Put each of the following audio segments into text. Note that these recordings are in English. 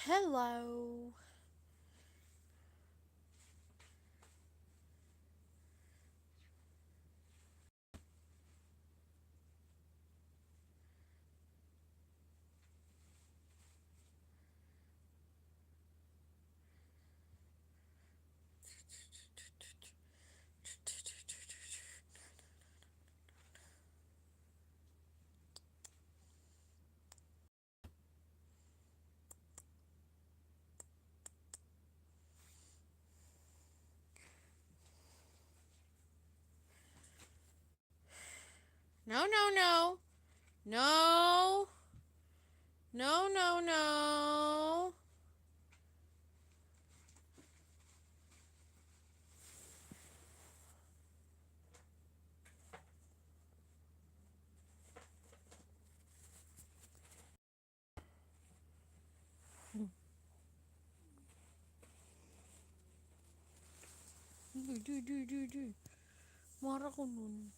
Hello. No, no, no. No. No, no, no. Di. Marah ko nun.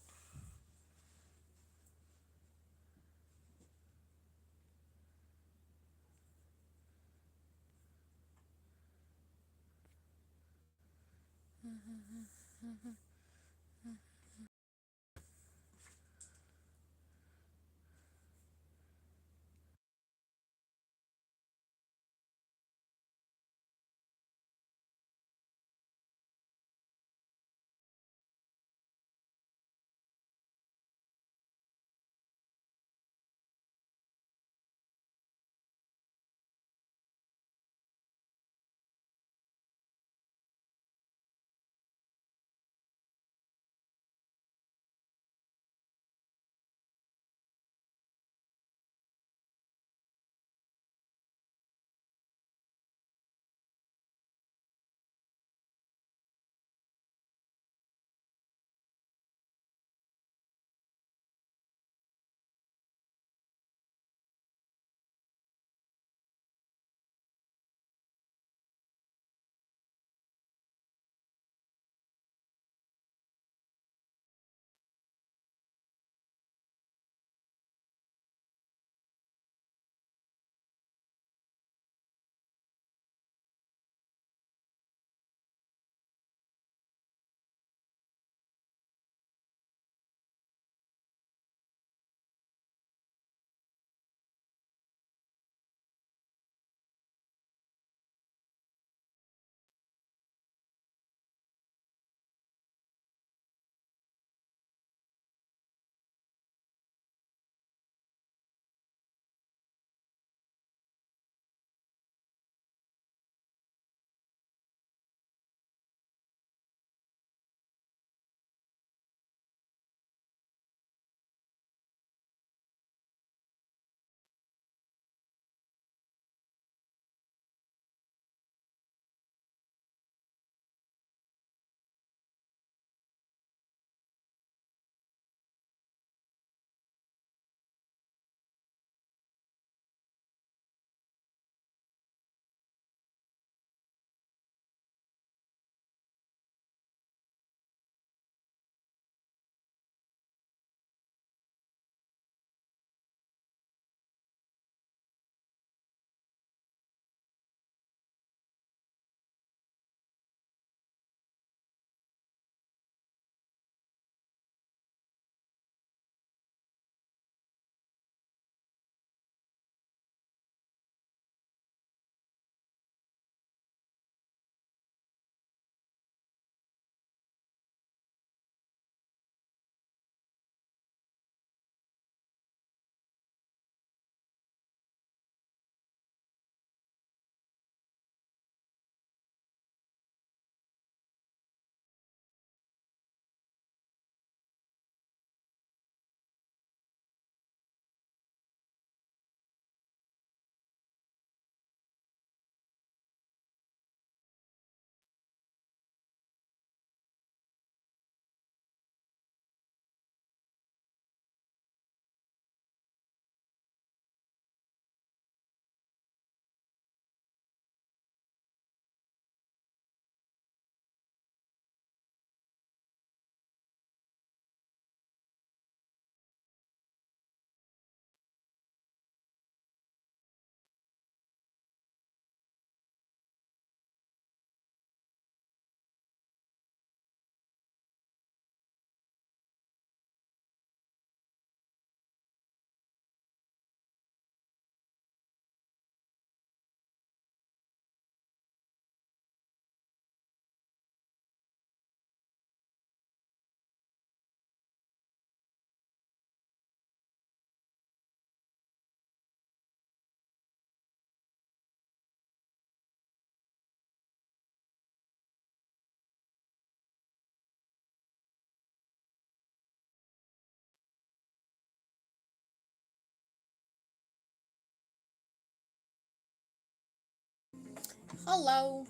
Hello.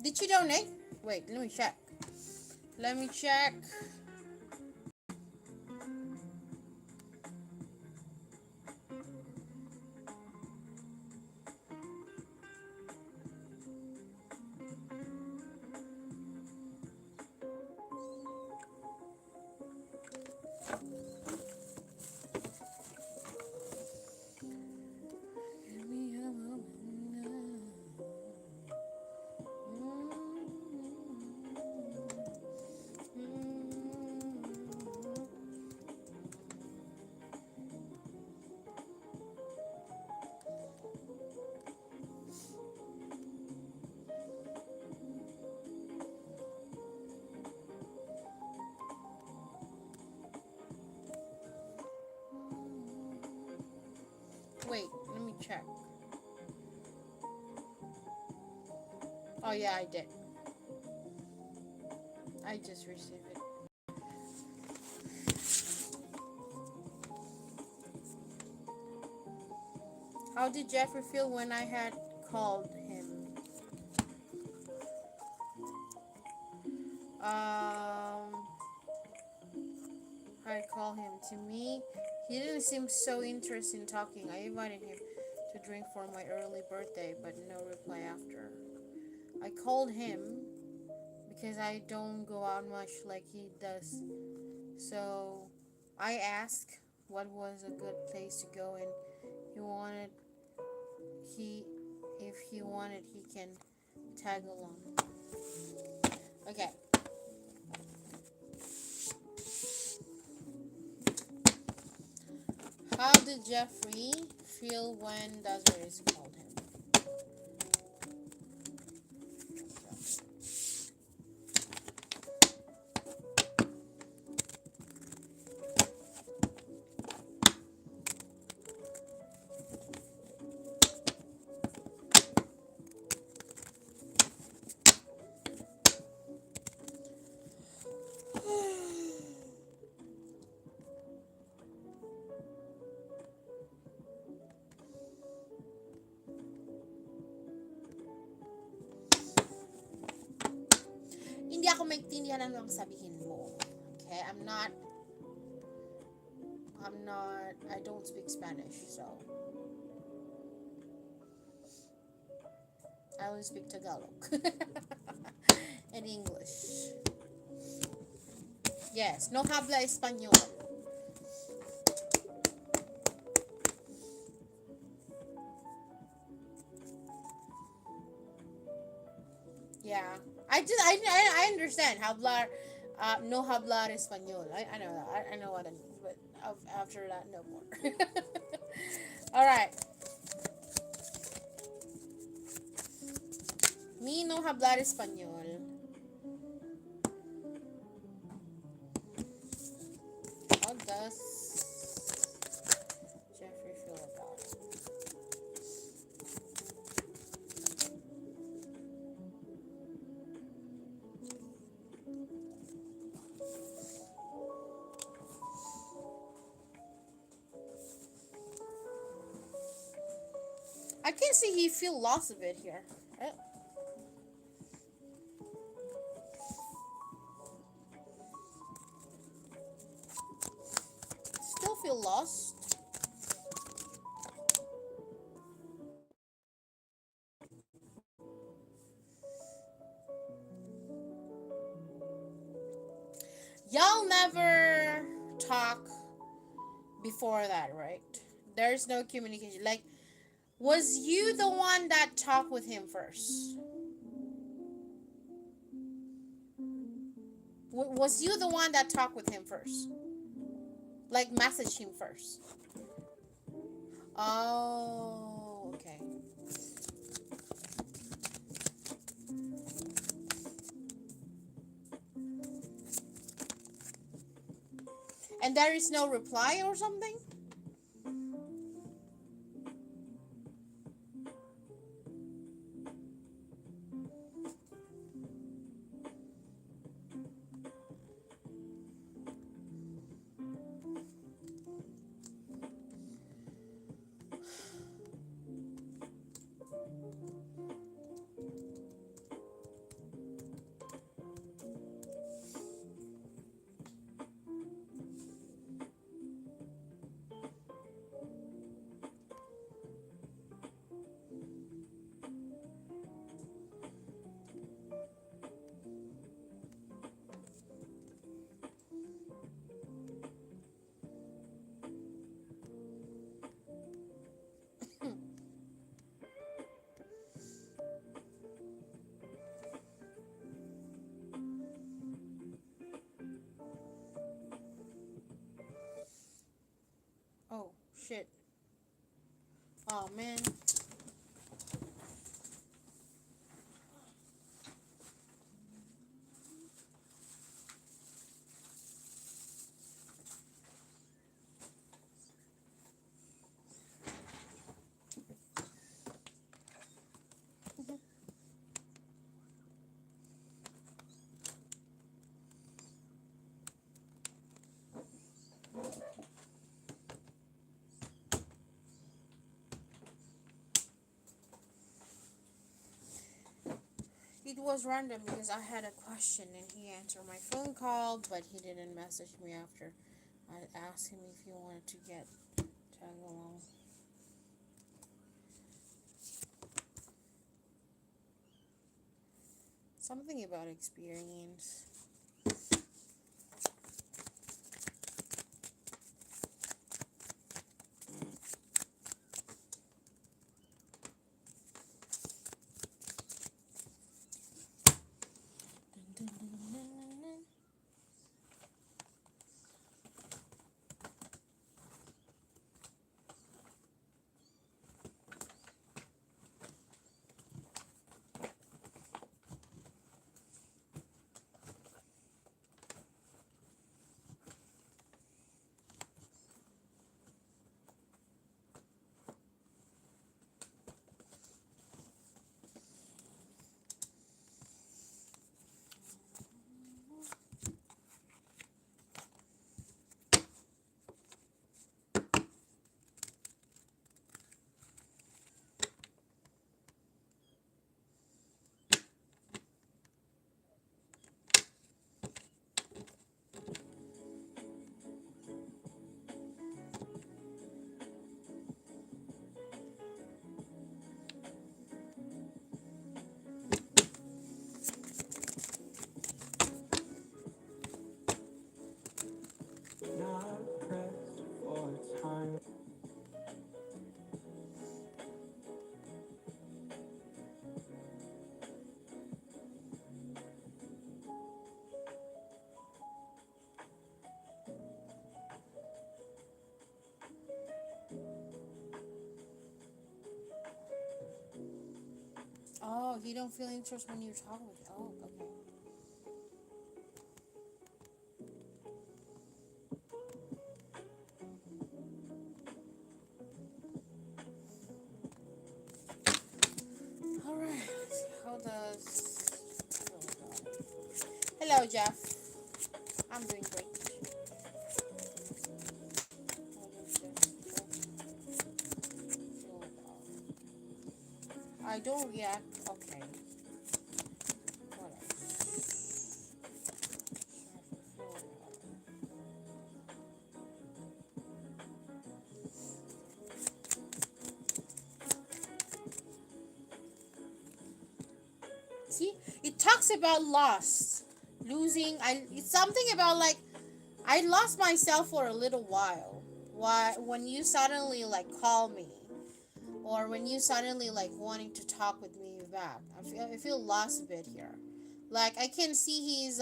Did you donate? Wait, let me check. Let me check. Wait, let me check. Oh yeah, I did. I just received it. How did Jeffrey feel when I had called him? I call him. To me, he didn't seem so interested in talking. I invited him to drink for my early birthday, but no reply after. I called him because I don't go out much like he does. So I asked what was a good place to go, and he wanted he if he wanted he can tag along. Okay. How did Jeffrey feel when Desiree called him? Hindi ako maintindihan ano ang sabihin mo. Okay, I don't speak Spanish, so I only speak Tagalog and English. Yes, no habla español. Yeah, I understand hablar, no hablar español. I know that. I know what I mean, but after that, no more. All right. Me no hablar español. How does Jeffrey feel about it? I can see he feel lost a bit here. Still feel lost. Y'all never talk before that, right? There's no communication. Like, was you the one that talked with him first? Was you the one that talked with him first? Like, message him first? Oh, okay. And there is no reply or something? Oh man. It was random because I had a question and he answered my phone call, but he didn't message me after. I asked him if he wanted to get tag along. Something about experience. Oh, you don't feel interest when you talk with. Oh, okay. All right. How does? Hello, Jeff. I'm doing great. I don't react. Okay. What else? See, it talks about loss, losing. It's something about like I lost myself for a little while. Why when you suddenly like call me, or when you suddenly like wanting to talk with me back, I feel lost a bit here. Like I can see he's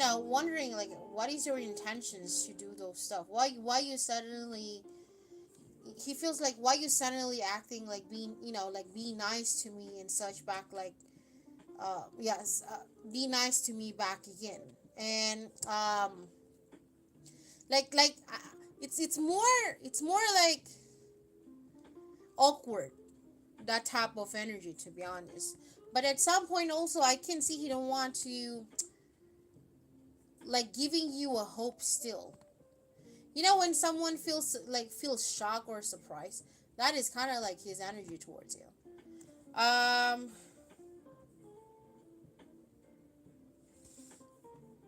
wondering like what is your intentions to do those stuff. Why you suddenly he feels like why you suddenly acting like being like being nice to me and such back like yes, be nice to me back again. And it's more like awkward, that type of energy, to be honest. But at some point also I can see he don't want to like giving you a hope still. When someone feels shocked or surprised, that is kind of like his energy towards you. I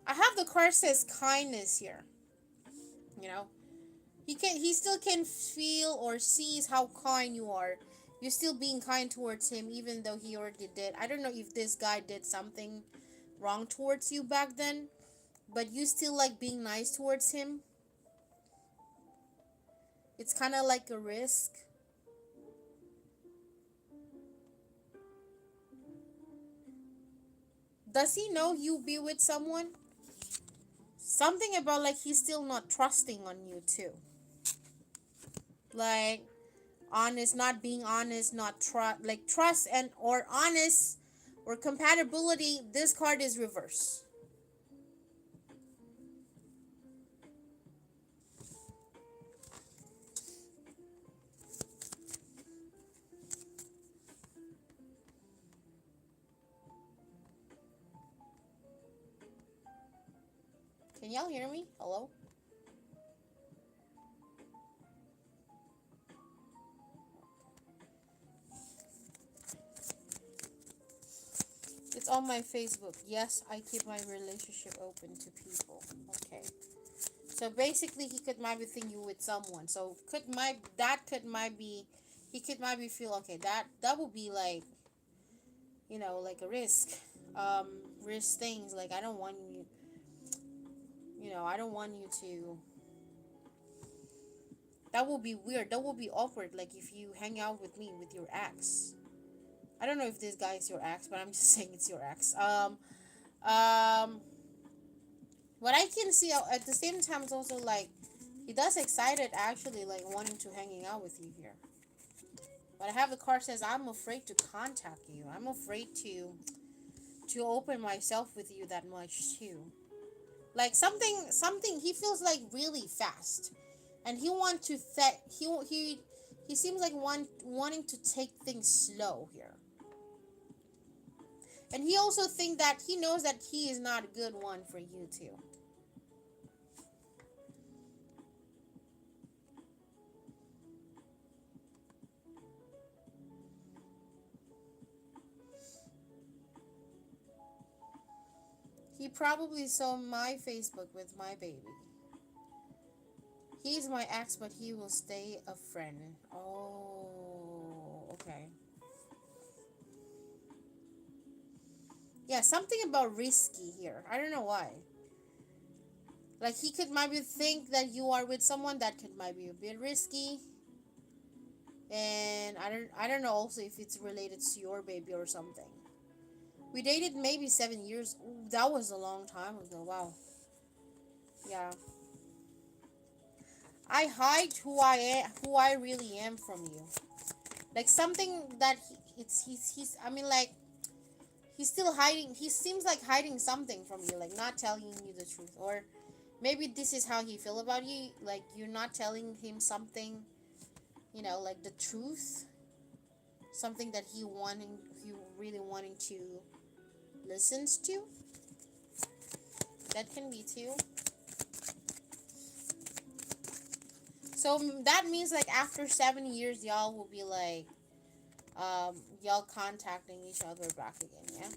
have the card says kindness here. you know he still can feel or sees how kind you are. You're still being kind towards him even though he already did. I don't know if this guy did something wrong towards you back then, but you still like being nice towards him. It's kind of like a risk. Does he know you be with someone? Something about like he's still not trusting on you too. Like honest, not being honest, not trust and or honest or compatibility. This card is reverse. Can y'all hear me? Hello? It's on my Facebook. Yes, I keep my relationship open to people. Okay. So basically, he could maybe think you with someone. So could might be, he could maybe feel okay. That would be like, like a risk, um, risk things. Like I don't want you, I don't want you to. That will be weird. That will be awkward. Like if you hang out with me with your ex. I don't know if this guy is your ex, but I'm just saying it's your ex. Um, what I can see at the same time is also like he does excited actually like wanting to hanging out with you here. But I have the card says I'm afraid to contact you. I'm afraid to open myself with you that much too. Like something he feels like really fast, and he want to he seems like wanting to take things slow here. And he also think that he knows that he is not a good one for you too. He probably saw my Facebook with my baby. He's my ex, but he will stay a friend. Oh, okay. Yeah, something about risky here. I don't know why. Like he could maybe think that you are with someone that could might be a bit risky, and I don't know also if it's related to your baby or something. We dated maybe 7 years. Ooh, that was a long time ago. Wow. Yeah. I hide who I really am from you. Like something that he's. I mean, like he's still hiding. He seems like hiding something from you, like not telling you the truth, or maybe this is how he feel about you. Like you're not telling him something, like the truth, something that he really wanting to listens to. That can be too. So that means like after 7 years, y'all will be like, y'all contacting each other back again, yeah.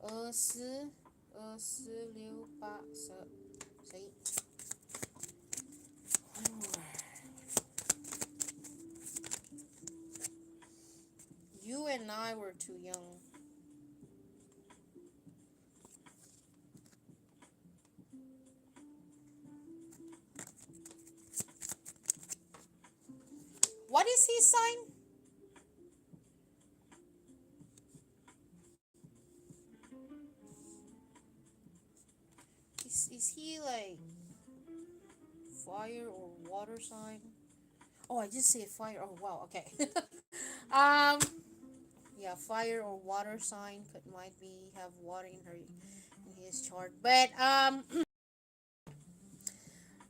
24、26、8、7、6。You and I were too young. What is his sign? Is he like fire or water sign? Oh, I just say fire. Oh wow, okay. um, yeah, fire or water sign could might be have water in his chart, but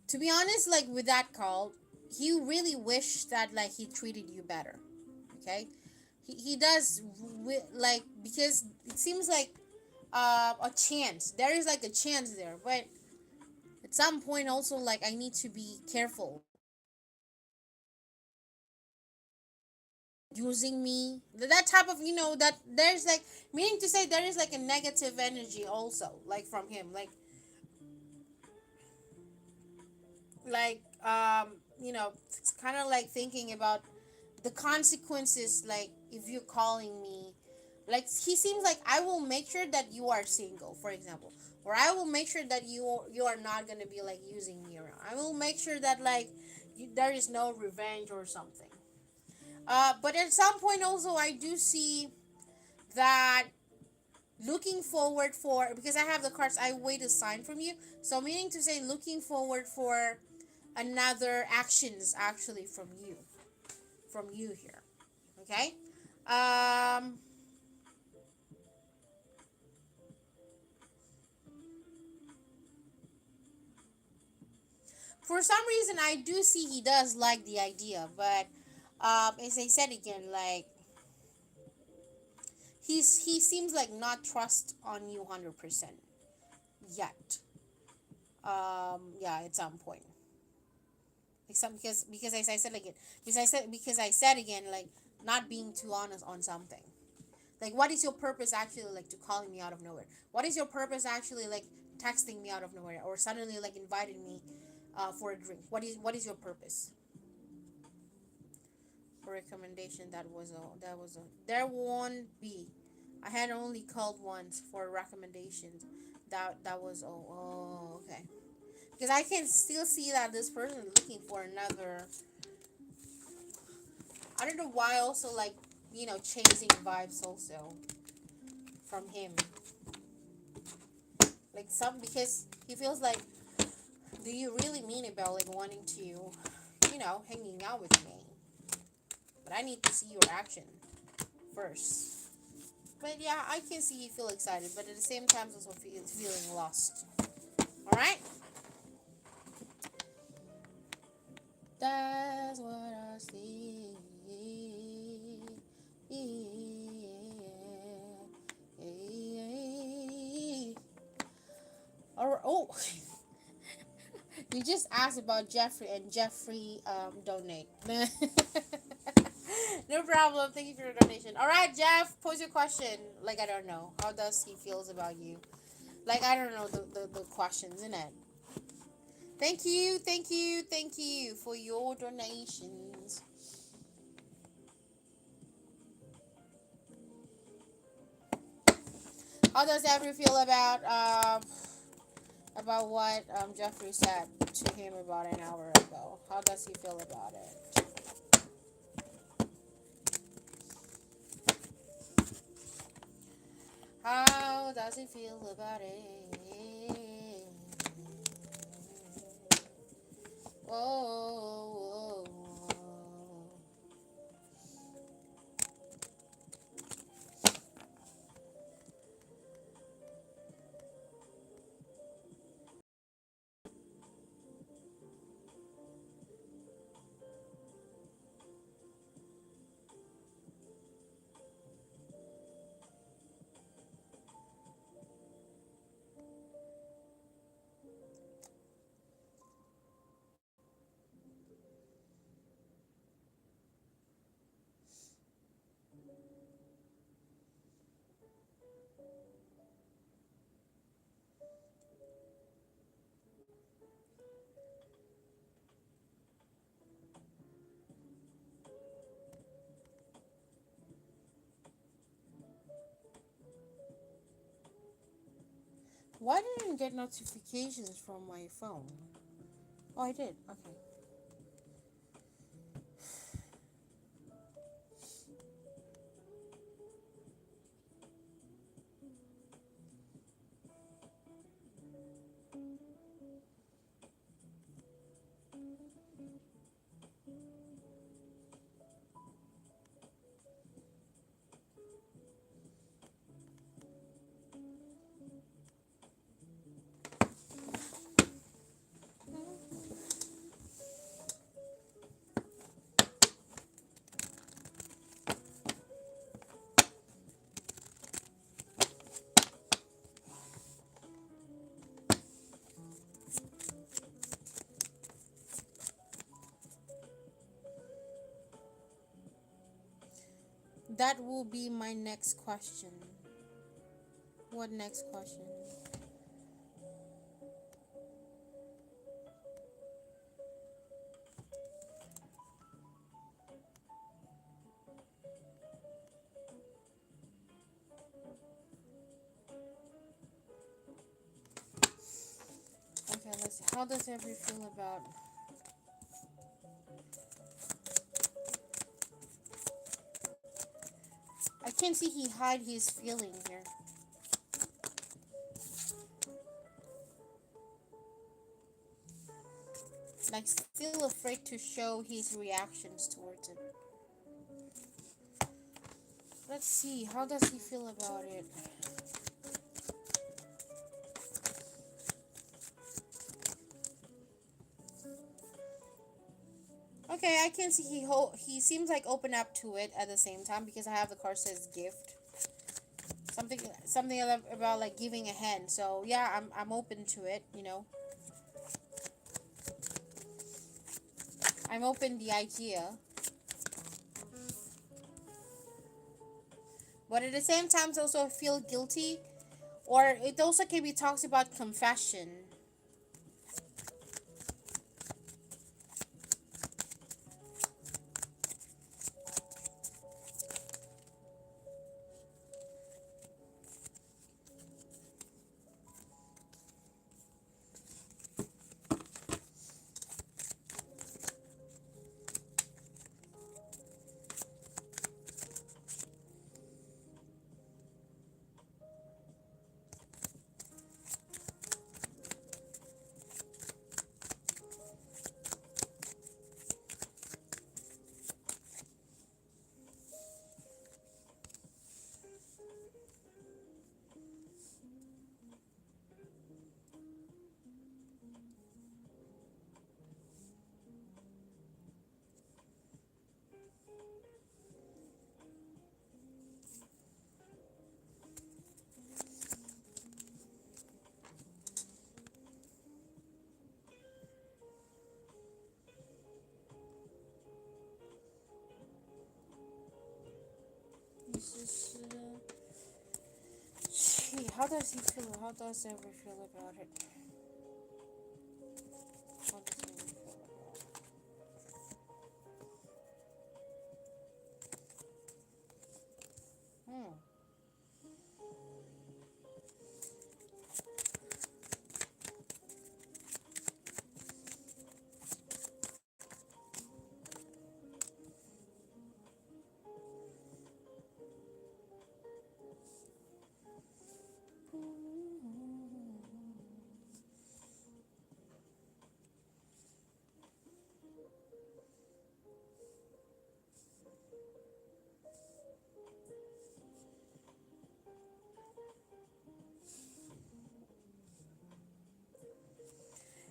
to be honest, like with that call, he really wished that like he treated you better. Okay, he does like because it seems like a chance. There is like a chance there, but at some point also like I need to be careful using me that type of that there's like meaning to say there is like a negative energy also like from him like it's kind of like thinking about the consequences like if you're calling me like he seems like I will make sure that you are single for example or I will make sure that you are not going to be like using me around. I will make sure that like there is no revenge or something. But at some point also I do see that looking forward for because I have the cards I wait a sign from you. So meaning to say looking forward for another actions actually from you here. Okay. Um, for some reason, I do see he does like the idea, but as I said again, like he seems like not trust on you 100% yet. Yeah, at some point. Except because as I said again, because I said again, like not being too honest on something. Like, what is your purpose actually, like, to calling me out of nowhere? What is your purpose actually, like, texting me out of nowhere, or suddenly, like, inviting me for a drink? What is your purpose? For recommendation, there won't be. I had only called once for recommendations. That was okay. Because I can still see that this person is looking for another. I don't know why. Also, like, chasing vibes also from him. Like, some, because he feels like, do you really mean about, like, wanting to, hanging out with me? But I need to see your action first. But yeah, I can see you feel excited, but at the same time, also feeling lost. All right. That's what I see. Oh, you just asked about Jeffrey, and Jeffrey donate. No problem. Thank you for your donation. All right, Jeff, pose your question. Like, I don't know. How does he feels about you? Like, I don't know the questions in it. Thank you for your donations. How does Jeffrey feel about what Jeffrey said to him about an hour ago? How does he feel about it? How does he feel about it? Whoa, whoa, whoa. Why didn't I get notifications from my phone? Oh, I did. Okay. That will be my next question. What next question? Okay, let's see. How does Every feel about? I can see he hide his feeling here. Like, still afraid to show his reactions towards it. Let's see, how does he feel about it? Okay, I can see he seems like open up to it at the same time because I have the card says gift. Something about like giving a hand. So yeah, I'm open to it, you know. I'm open the idea. But at the same time also feel guilty, or it also can be talks about confession. This is, gee, how does he feel? How does ever feel about it? How does he feel about it? Hmm.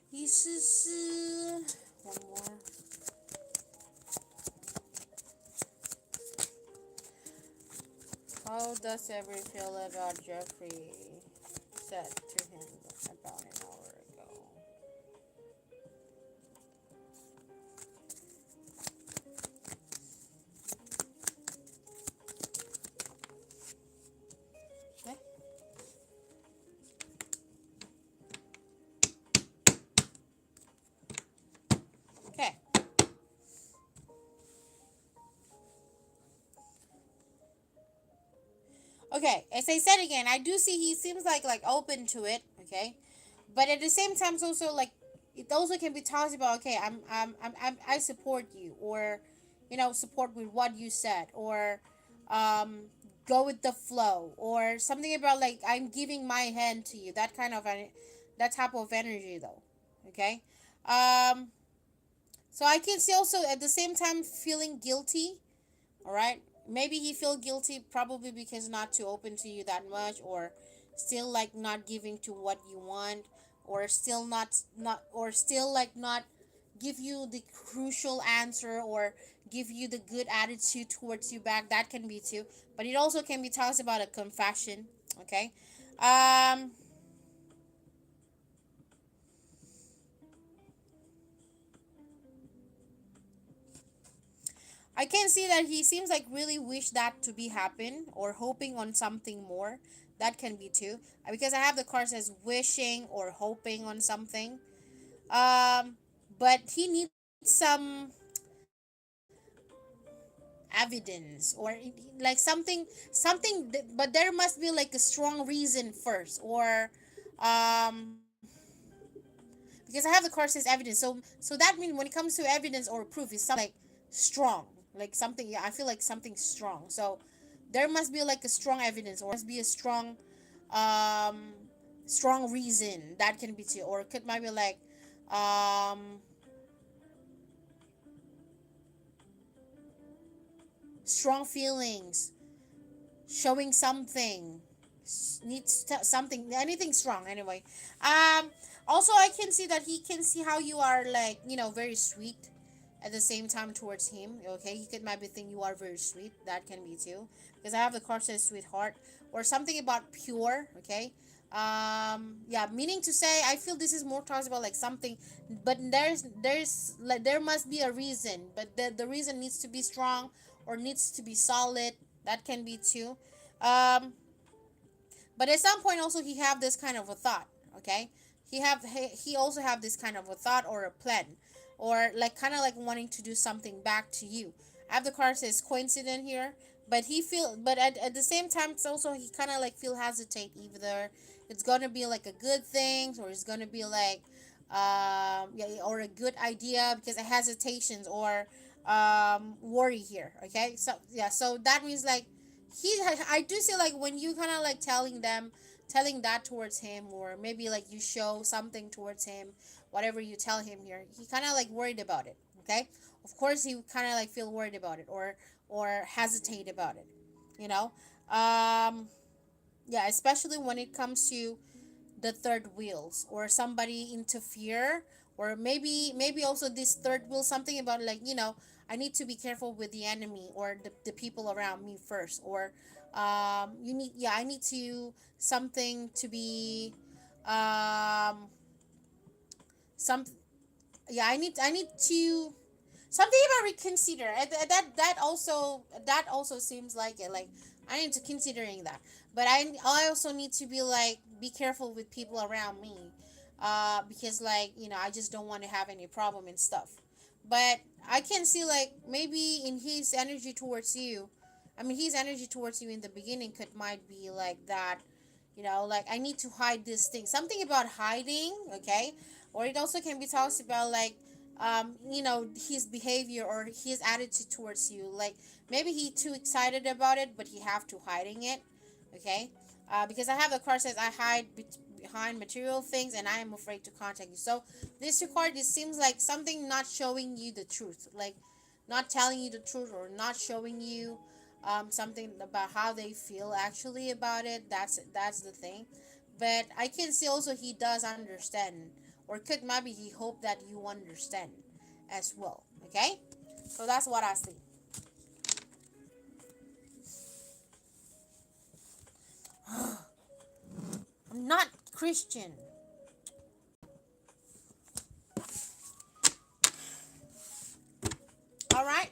This is one more. How does ever feel about Jeffrey said to him about an hour ago? Okay. Okay. Okay. As I said again, I do see he seems like open to it. Okay, but at the same time, it's also like it also can be talked about. Okay, I support you, or support with what you said, or um, go with the flow, or something about like I'm giving my hand to you. That kind of that type of energy, though. Okay, um, so I can see also at the same time feeling guilty. All right, maybe he feel guilty probably because not too open to you that much, or still like not giving to what you want, or still not or still like not give you the crucial answer, or give you the good attitude towards you back. That can be too, but it also can be talks about a confession. Okay, um I can see that he seems like really wish that to be happen, or hoping on something more. That can be too. Because I have the card says wishing or hoping on something. Um, but he needs some evidence, or like but there must be like a strong reason first, or um because I have the card says evidence. So that means when it comes to evidence or proof, is something like strong, like something. Yeah, I feel like something strong. So there must be like a strong evidence, or must be a um, strong reason that can be to, or it could might be like, um, strong feelings, showing something, needs something, anything strong anyway. um Also, I can see that he can see how you are, like, very sweet at the same time towards him. Okay, he could maybe think you are very sweet. That can be too, because I have the card says sweetheart, or something about pure. Okay. Yeah, meaning to say, I feel this is more talks about like something, but there's like, there must be a reason, but the reason needs to be strong or needs to be solid. That can be too. um but at some point also, he have this kind of a thought. Okay, he also have this kind of a thought or a plan, or like kind of like wanting to do something back to you. I have the card says coincident here, but he feel, but at the same time, it's also, he kind of like feel hesitate either it's gonna be like a good thing, or it's gonna be like yeah, or a good idea, because of hesitations or worry here. Okay, so yeah, so that means like I do see like when you kind of like telling that towards him, or maybe like you show something towards him, whatever you tell him here, he kind of like worried about it. Okay, of course he kind of like feel worried about it, or hesitate about it, you know. um yeah, especially when it comes to the third wheels, or somebody interfere, or maybe also this third wheel, something about like, I need to be careful with the enemy, or the people around me first, or you need yeah, I need to something to be um some yeah, I need to something about reconsider. That also seems like it. Like, I need to considering that, but I also need to be like, be careful with people around me, because like, I just don't want to have any problem and stuff. But I can see like maybe in his energy towards you, I mean his energy towards you in the beginning might be like that. Like, I need to hide this thing. Something about hiding, okay? Or it also can be talks about like, his behavior or his attitude towards you. Like, maybe he too excited about it, but he have to hiding it, okay? Because I have the card says I hide behind material things, and I am afraid to contact you. So this card, this seems like something not showing you the truth, like not telling you the truth, or not showing you something about how they feel actually about it. That's the thing. But I can see also he does understand, or could maybe he hope that you understand as well. Okay, so that's what I see. I'm not Christian. All right.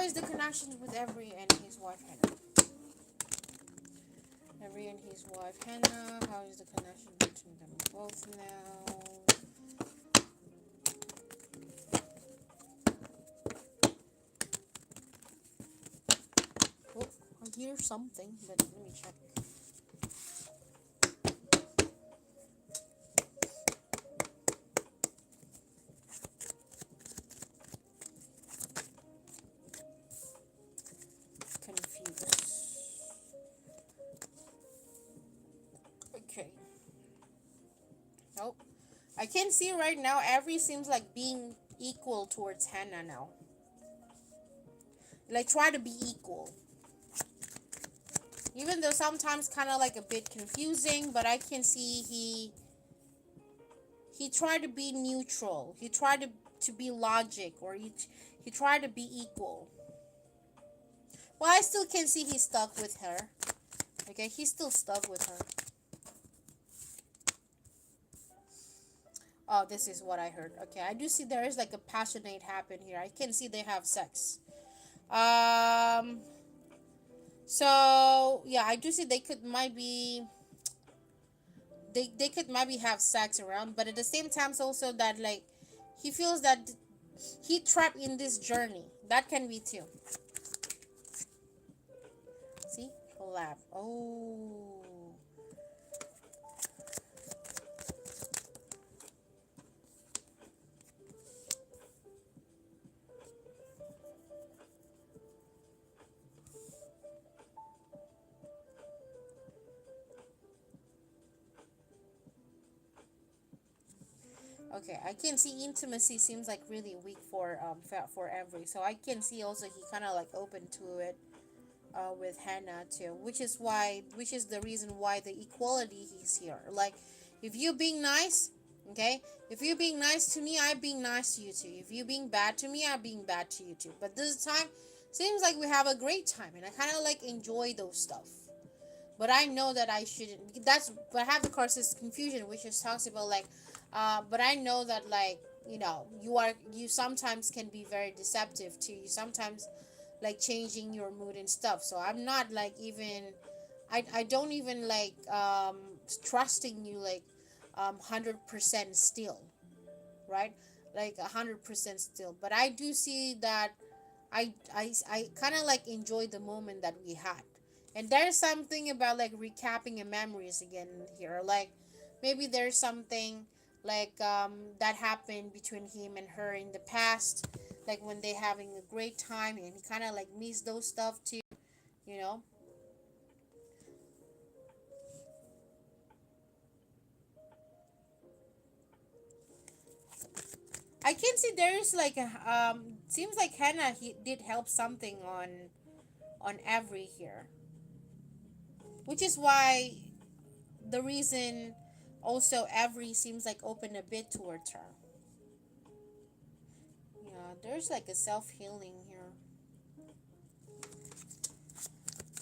is the connection with Every and his wife Hannah? Every and his wife Hannah. How is the connection between them both now? Oh, I hear something, but let me check. Confused. Okay. Nope. I can see right now Every seems like being equal towards Hannah now. Like try to be equal. Even though sometimes kind of like a bit confusing, but I can see he tried to be neutral. He tried to be logic, or he tried to be equal. Well, I still can see he's stuck with her. Okay, he's still stuck with her. Oh, this is what I heard. Okay, I do see there is like a passionate happen here. I can see they have sex. So yeah, I do see they could might be they could maybe have sex around, but at the same time it's also that like he feels that he trapped in this journey. That can be too. See? Collab. Oh. Okay, I can see intimacy seems like really weak for Every. So I can see also he kind of like open to it with Hannah too, which is the reason why the equality he's here. Like, if you being nice, okay, if you being nice to me, I being nice to you too. If you being bad to me, I being bad to you too. But this time, seems like we have a great time, and I kind of like enjoy those stuff. But I know that I shouldn't. That's but I have of course this confusion, which just talks about like, but I know that like you sometimes can be very deceptive too. You sometimes like changing your mood and stuff. So I'm not like even, I don't even like trusting you like 100% still, right? Like 100% still. But I do see that I kind of like enjoy the moment that we had. And there's something about like recapping a memories again here. Like maybe there's something like that happened between him and her in the past, like when they having a great time, and he kind of like missed those stuff too, you know. I can see there's like a seems like Hannah he did help something on Every here, which is why the reason also Every seems like open a bit towards her. Yeah, there's like a self healing here.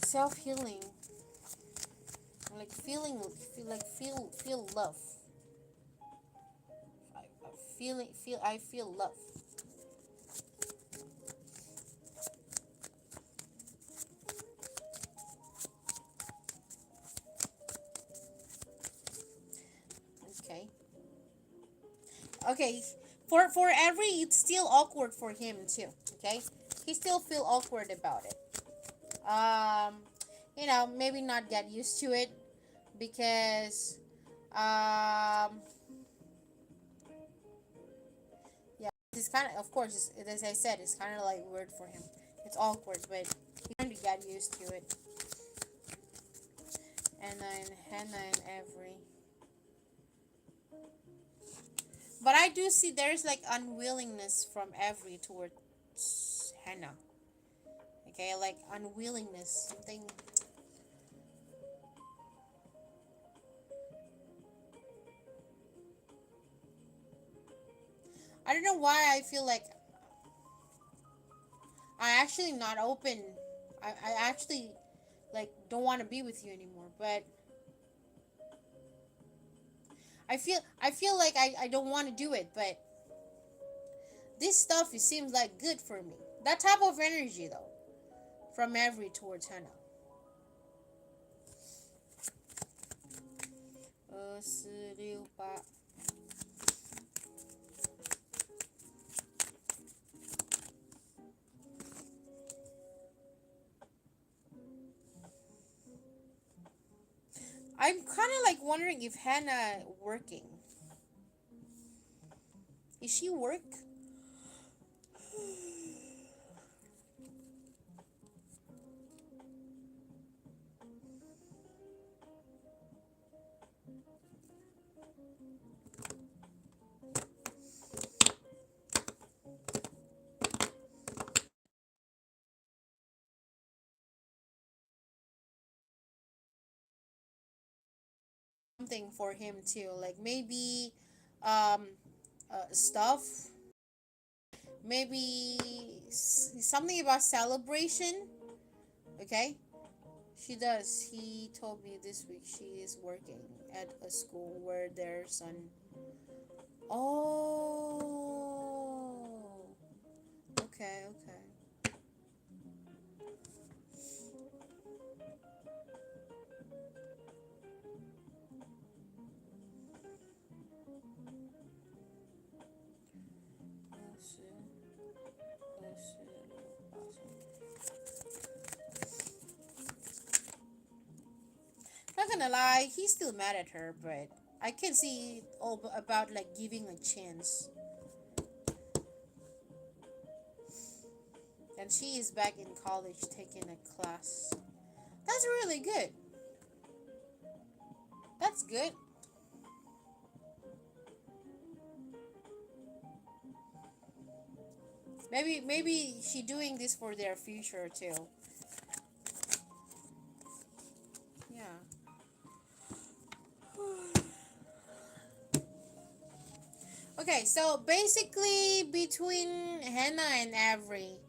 Self healing, like feeling, feel love. I feel love. Okay. Okay. For Every, it's still awkward for him too. Okay. He still feel awkward about it. Um, maybe not get used to it because yeah, it's kind of course as I said, it's kind of like weird for him. It's awkward, but he's trying to get used to it. And then Hannah and Every. But I do see there's like unwillingness from Every towards Hannah. Okay, like unwillingness, something. I don't know why I feel like I actually not open. I actually like don't want to be with you anymore. But I feel like I don't want to do it. But this stuff it seems like good for me. That type of energy though, from every towards Hannah. I'm kind of like wondering if Hannah working. Is she work? Something for him too, like maybe um stuff, maybe something about celebration. Okay, she does. He told me this week she is working at a school where their son. Oh, okay, okay. Not gonna lie, he's still mad at her, but I can see all about like giving a chance. And she is back in college taking a class. That's really good. That's good. Maybe she doing this for their future too. Yeah. Okay, so basically between Hannah and Avery,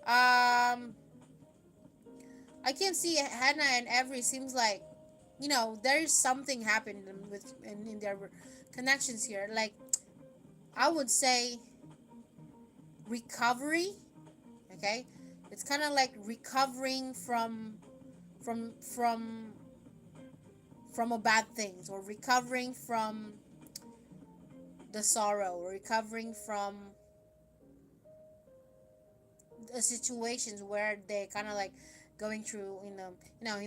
I can see Hannah and Avery seems like, there is something happened with in their connections here. Like I would say recovery. Okay, it's kind of like recovering from from from a bad things, or recovering from the sorrow, or recovering from the situations where they kind of like going through in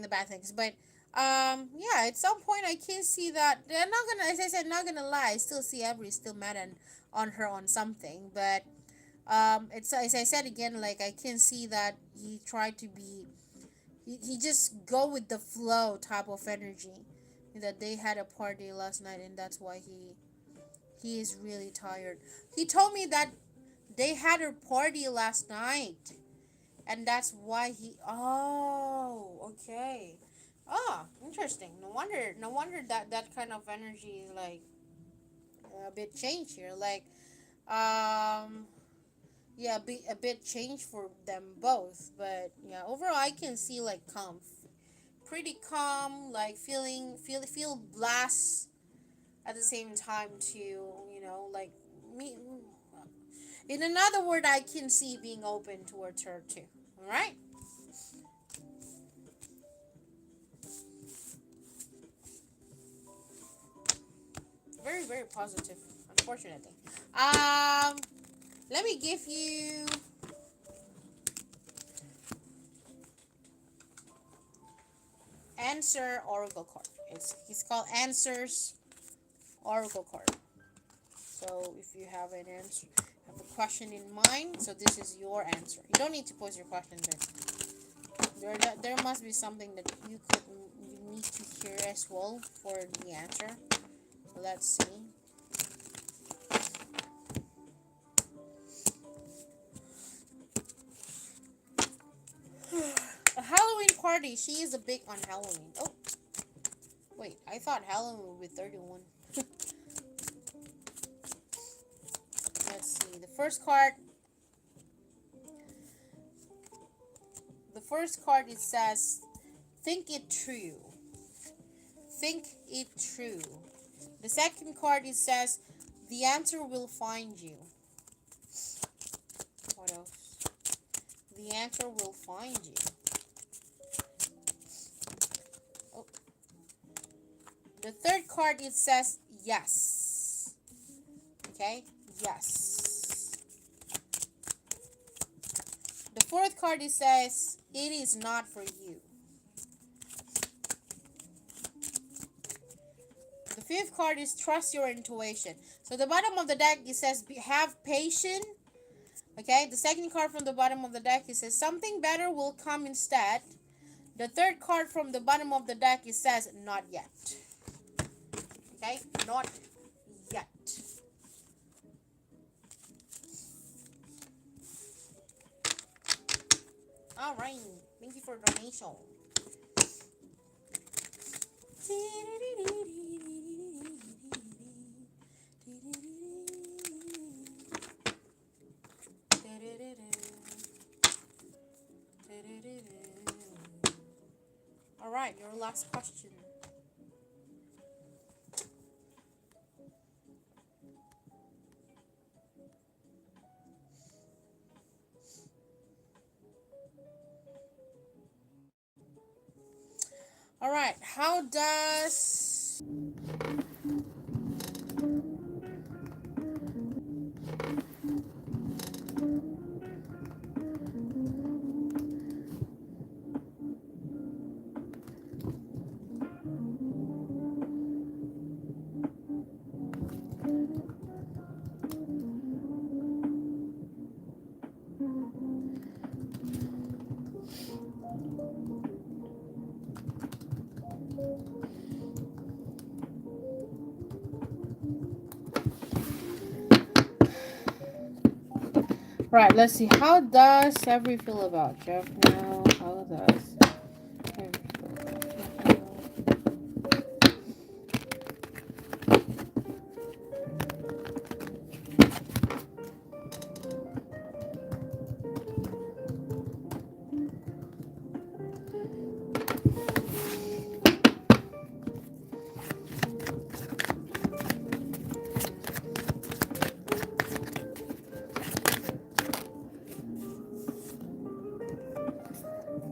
the bad things. But yeah, at some point I can see that they're not gonna, as I said, not gonna lie, I still see Avery still mad on her on something. But it's as I said again, like I can see that he tried to be, he just go with the flow type of energy, that they had a party last night and that's why he is really tired. He told me that they had a party last night and that's why he, oh, okay. Oh, interesting. No wonder that kind of energy is like a bit changed here, like um yeah, a bit change for them both. But yeah, overall I can see like calm, pretty calm, like feel blessed at the same time too, like me. In another word, I can see being open towards her too. All right. Very, very positive, unfortunately. Um, Let me give you answer oracle card. It's called answers oracle card. So if you have an answer, have a question in mind, so this is your answer. You don't need to pose your question there. There must be something that you need to hear as well for the answer. So let's see. A Halloween party. She is a big on Halloween. Oh, wait. I thought Halloween would be 31. Let's see. The first card it says, think it through. Think it through. The second card it says, the answer will find you. What else? the answer will find you. Oh. The third card, it says yes. Okay, yes. The fourth card, it says it is not for you. The fifth card is trust your intuition. So the bottom of the deck, it says have patience. Okay, the second card from the bottom of the deck, it says something better will come instead. The third card from the bottom of the deck, it says not yet. Okay, not yet. All right, thank you for donation. All right, your last question. All right, how does right, let's see. How does Avery feel about Jeff now? How does Avery feel about Jeff now?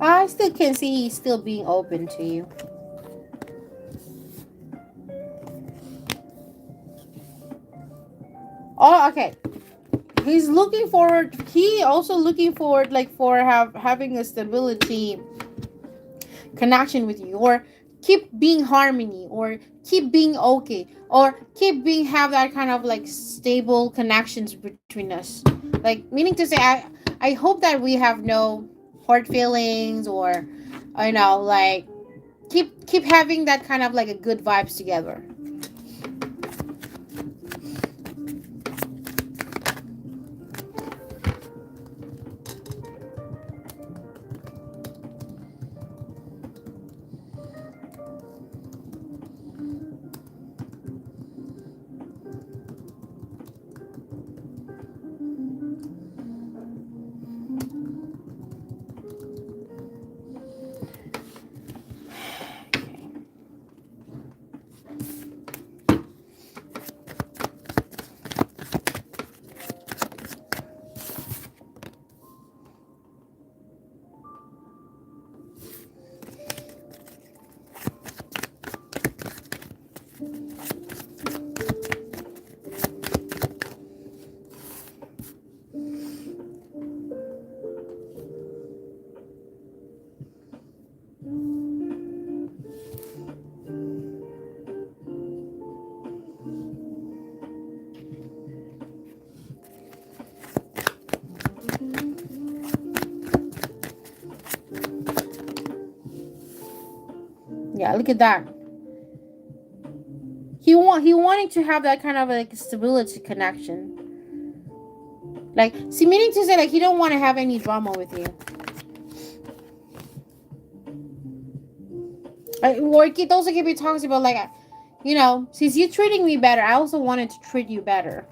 I still can see he's still being open to you. Oh, okay. He's looking forward. He also looking forward, like for having a stability connection with you, or keep being harmony, or keep being okay, or keep being have that kind of like stable connections between us. Like meaning to say, I hope that we have no hard feelings, or like keep having that kind of like a good vibes together. Yeah, look at that. He wanting to have that kind of like stability connection. Like, see, meaning to say, like, he don't want to have any drama with you. Or it also can be talks about like, since you're treating me better, I also wanted to treat you better.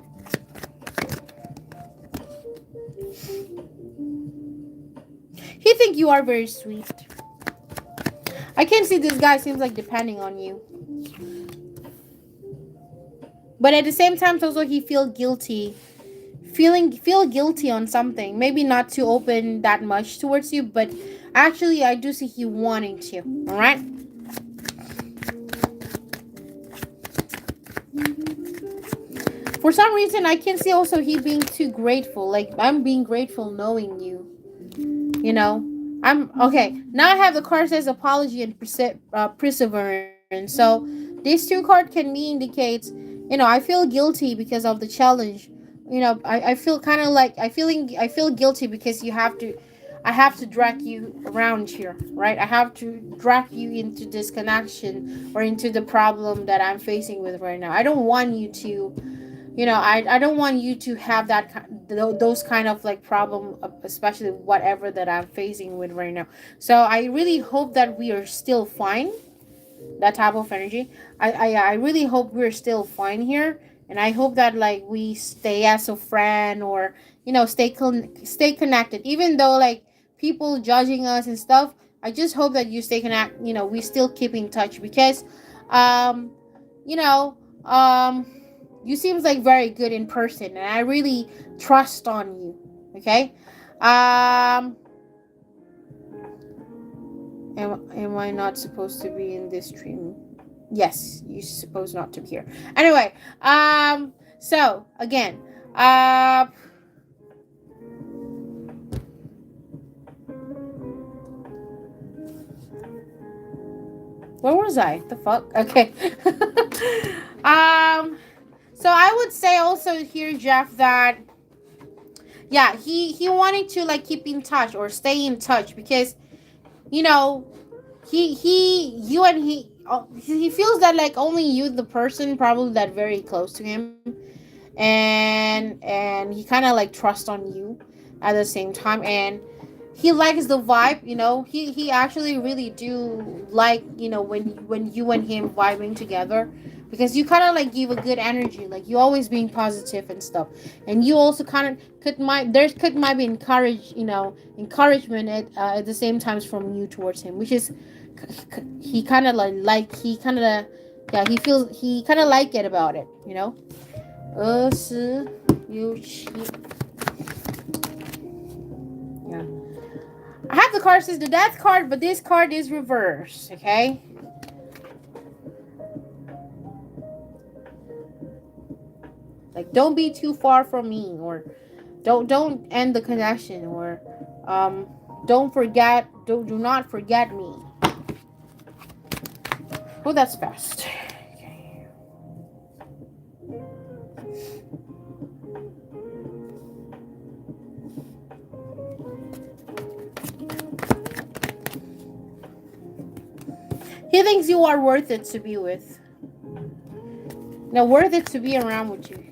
He think you are very sweet. I can see this guy seems like depending on you. But at the same time, also he feel guilty on something. Maybe not to open that much towards you, but actually I do see he wanting to. All right. For some reason, I can see also he being too grateful. Like I'm being grateful knowing you. You know, I'm okay. Now I have the card says apology and perseverance. So these two cards can be indicates, I feel guilty because of the challenge. I feel kind of like I feel guilty because I have to drag you around here, right? I have to drag you into this connection or into the problem that I'm facing with right now. I don't want you to, I don't want you to have those kind of like problem, especially whatever that I'm facing with right now. So I really hope that we are still fine, that type of energy. I really hope we're still fine here, and I hope that like we stay as a friend, or stay connected, even though like people judging us and stuff. I just hope that you stay connect. We still keep in touch because, um, you know, um, you seems like very good in person, and I really trust on you. Okay. Um, am I not supposed to be in this stream? Yes, you're supposed not to be here. Anyway, so again, where was I? The fuck? Okay. So I would say also here, Jeff, that yeah, he wanted to like keep in touch or stay in touch because you know he you and he feels that like only you the person probably that very close to him, and he kind of like trust on you at the same time, and he likes the vibe. He actually really do like, when you and him vibing together, because you kind of like give a good energy, like you always being positive and stuff, and you also kind of might be encouragement at the same times from you towards him, which is he kind of he kind of, yeah, he kind of like it about it. 2017. Yeah. I have the card says the death card, but this card is reversed, okay? Like don't be too far from me, or don't end the connection, or do not forget me. Oh, that's fast. Okay. He thinks you are worth it to be with. Now, worth it to be around with you.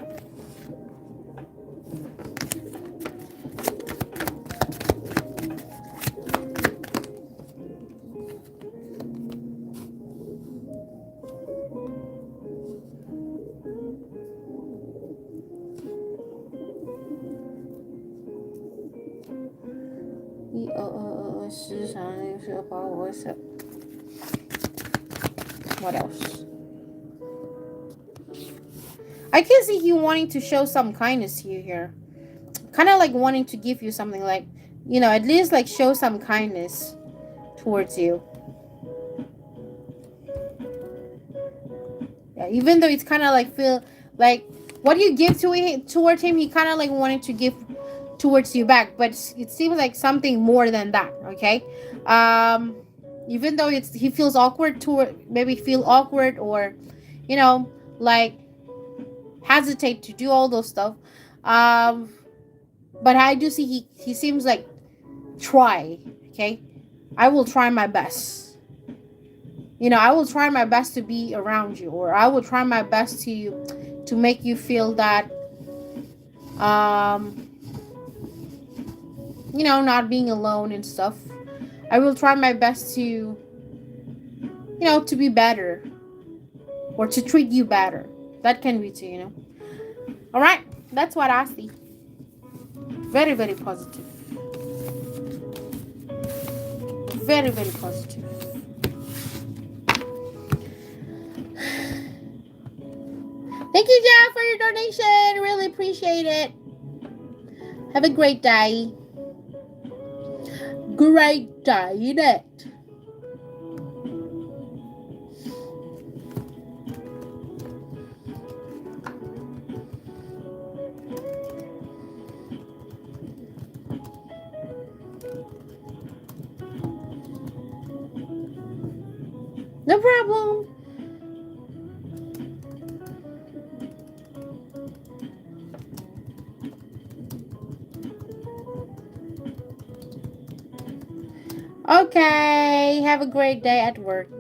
What else? I can see you wanting to show some kindness to you here. Kind of like wanting to give you something, like, at least like show some kindness towards you. Yeah, even though it's kind of like feel like what you give towards him, he kind of like wanted to give towards you back, but it seems like something more than that. Okay, even though he feels awkward maybe feel awkward, or like hesitate to do all those stuff. But I do see he seems like try. Okay, I will try my best. I will try my best to be around you, or I will try my best to make you feel that not being alone and stuff. I will try my best to be better, or to treat you better. That can be too. All right, that's what I see. Very, very positive. Very, very positive. Thank you, Jeff, for your donation. Really appreciate it. Have a great day. Great day. No problem. Okay, have a great day at work.